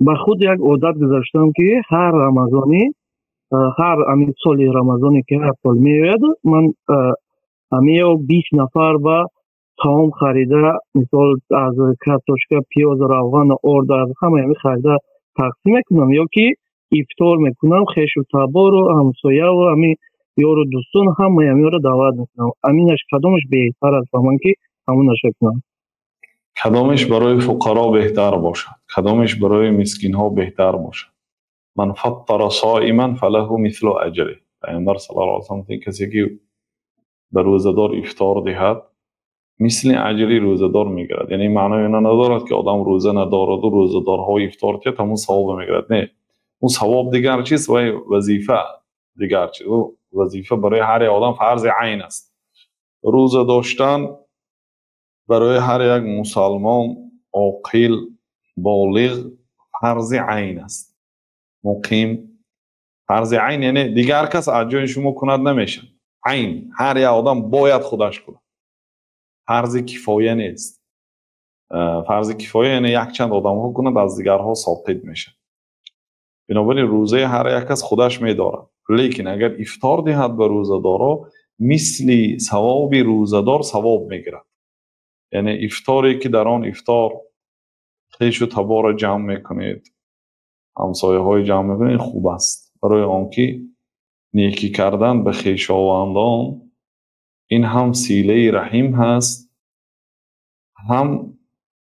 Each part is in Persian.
ба худ як одат гузаштам ки ҳар рамазони ҳар ҳамин соли рамазоне ки ҳар сол меояд ман ҳамео 20 нафар ба таом харида мисол аз картошка пиёз равған орда ҳамаи харида тақсим мекунам ё ки ифтор мекунам хешу табору ҳамсояву ҳамин ёру дӯстон ҳамаи ҳамеоро даъват мекунам. аминаш кадомаш беҳтар аст ба ман ки ҳамонаша кунам? کدامش برای فقرا بهتر باشد، کدامش برای مسکین ها بهتر باشد. من فطر صائما فله مثل اجره. پیامبر صلی الله علیه و سلم کسی که به روزدار افطار دهد مثل اجری روزدار میگیرد. یعنی معنی اینا ندارد که آدم روزه ندارد و روزدارها افطار کرد همون ثواب میگیرد. نه، اون ثواب دیگر چیست و وظیفه دیگر چیست. وظیفه برای هر آدم فرض عین است. روزه داشتن برای هر یک مسلمان عاقل بالغ فرض عین است. مقیم فرض عین یعنی دیگر کس از جای شما کند نمیشه. عین هر یک آدم باید خودش کنه. فرض کفایه نیست. فرض کفایه یعنی یک چند آدم ها کند از دیگرها ساقط میشه. بنابراین روزه هر یک کس خودش میداره. لیکن اگر افطار دهد به روزدارا مثل ثواب روزدار ثواب میگیرد. یعنی افطاری که در آن افطار خویش و تبار جمع میکنید، همسایه های جمع میکنید، خوب است. برای آنکه نیکی کردن به خویشاوندان این هم سیله رحیم هست، هم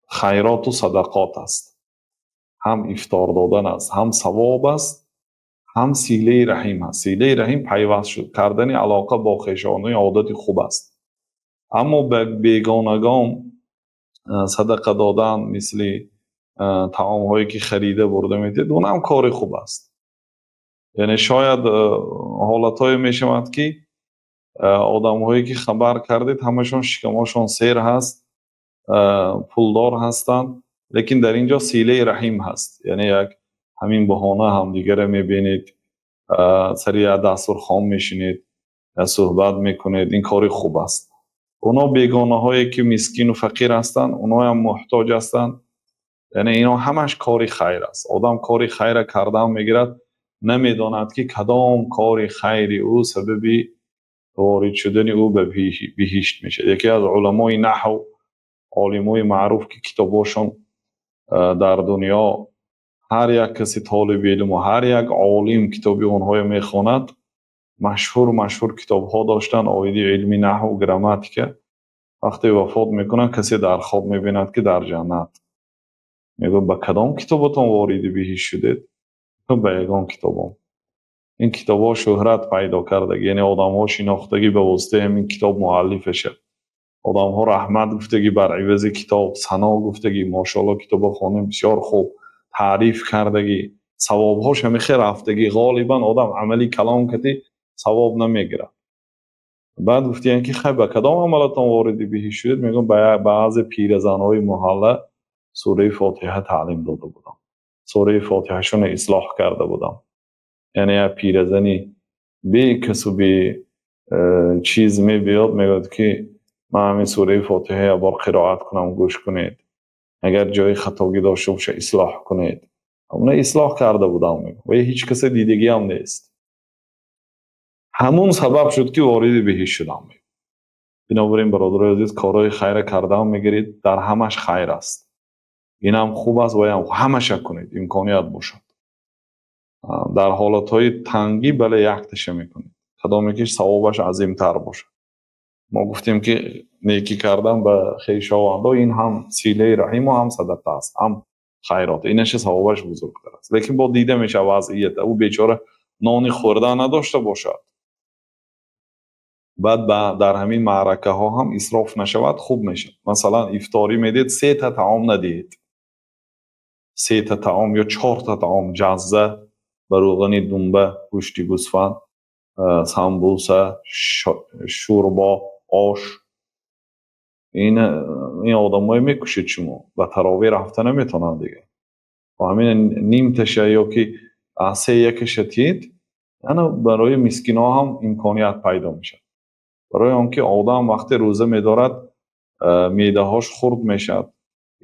خیرات و صدقات است، هم افطار دادن است، هم ثواب است، هم سیله رحیم هست. سیله رحیم پیوست شد کردن علاقه با خویشاوندان عادت خوب است. اما به بیگانگان صدقه دادن مثل طعام هایی که خریده برده میدید اون هم کار خوب است. یعنی شاید حالت های میشود که آدم هایی که خبر کردید همشون شکماشون سیر هست، پولدار هستند، لیکن در اینجا سیله رحیم هست. یعنی یک همین بهانه هم دیگر میبینید، سریع دسترخوان میشینید، صحبت میکنید، این کار خوب است. اونا بیگانه هایی که مسکین و فقیر هستند اونا هم محتاج هستند. یعنی اینا همش کاری خیر است. آدم کاری خیر کردن میگیرد نمیداند که کدام کاری خیری او سببی وارد شدن او به بهشت میشه. یکی از علمای نحو، عالمای معروف که کتاباشون در دنیا هر یک کسی طالب علم و هر یک عالم کتابی اونها میخواند، مشهور کتاب ها داشتن آیدی علمی نحو و گراماتیک. وقتی وفات میکنن کسی در خواب میبیند که در جنت، میگه با کدام کتابتون وارد بهشت شدید؟ به یگان کتابم. این کتاب ها شهرت پیدا کرده، یعنی آدم ها شناختگی به واسطه همین کتاب مؤلفشه. آدم ها رحمت گفتگی بر عوض کتاب، ثنا گفتگی ماشاءالله کتاب خانه بسیار خوب، تعریف کردگی، ثواب هاش همیشه رفتگی. غالبا آدم عملی کلام کردی ثواب نمیگیره. بعد گفتیم که خیلی به کدام عملتان وارد بهشت شدید؟ میگم بعض پیرزنهای محله سوره فاتحه تعلیم داده بودم، سوره فاتحه شون اصلاح کرده بودم. یعنی یه پیرزنی بی کس و بی چیز میبیاد میگد که من همین سوره فاتحه یه بار قرائت کنم، گوش کنید، اگر جای خطاگی داشته باشه اصلاح کنید. اون اصلاح کرده بودم میگم و هیچ کس دیدگی هم نیست. همون سبب شد که وارد بهشت شدم. بنابراین برادرای عزیز کارهای خیر کردن میگیرید، در همش خیر است. این هم خوب است و همش کنید امکانیت باشد. در حالتهای تنگی بله یکتشه میکنید، کدامی که ثوابش عظیمتر باشد. ما گفتیم که نیکی کردن به خویشاوندان این هم سیله رحیم و هم صدقه است، هم خیرات، اینش ثوابش بزرگتر است. لیکن با دیده میشه وضعیت او بیچاره نانی خوردن نداشته باشد، بعد در همین معرکه ها هم اسراف نشود، خوب میشه. مثلا افطاری میدید 3 تا طعام ندید، 3 تا طعام یا 4 تا طعام، جزه، بروغنی دنبه، گوشت گوسفند، سمبوسه، شوربا، آش. این آدمای میکشید شما و تراویح رفته نمیتونن دیگه. و همین نیم تشه یا که 3 شتید، یعنی برای مسکین ها هم امکانیت پیدا میشه. برای آنکه آدم وقتی روزه میدارد میده هاش خرد میشد،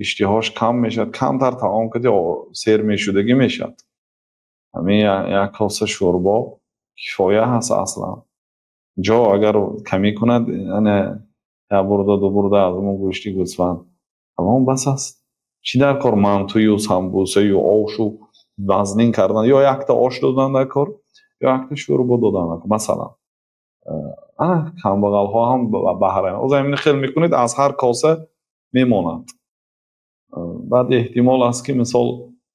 اشتهاش کم میشد، کمتر طعام کردی سیر میشدگی میشد. همین یک کاسه شوربا کفایه هست اصلا. جا اگر کمی کند یعنی یا برده دو برده از اون گوشتی گوسفند اما بس است. چی در کار منتوی و سمبوسه و آش و وزنین کردن، یا یک تا آش دادن در کار یا یک تا شوربا دادن در کار. مثلا کمبغل ها هم بهره او زمین خیلی میکنید از هر کاسه میماند. بعد احتمال است که مثال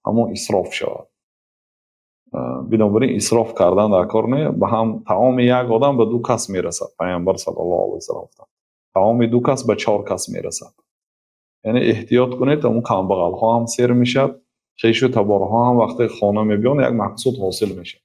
همون اسراف شود. بنابراین اسراف کردن در کار نه. به هم طعام یک آدم به 2 کس میرسد. پیامبر صلی الله علیه و سلم گفتند طعام 2 کس به 4 کس میرسد. یعنی احتیاط کنید اون کمبغل ها هم سیر میشد. خیش و تبارها هم وقتی خانه میبیان یک مقصود حاصل میشه.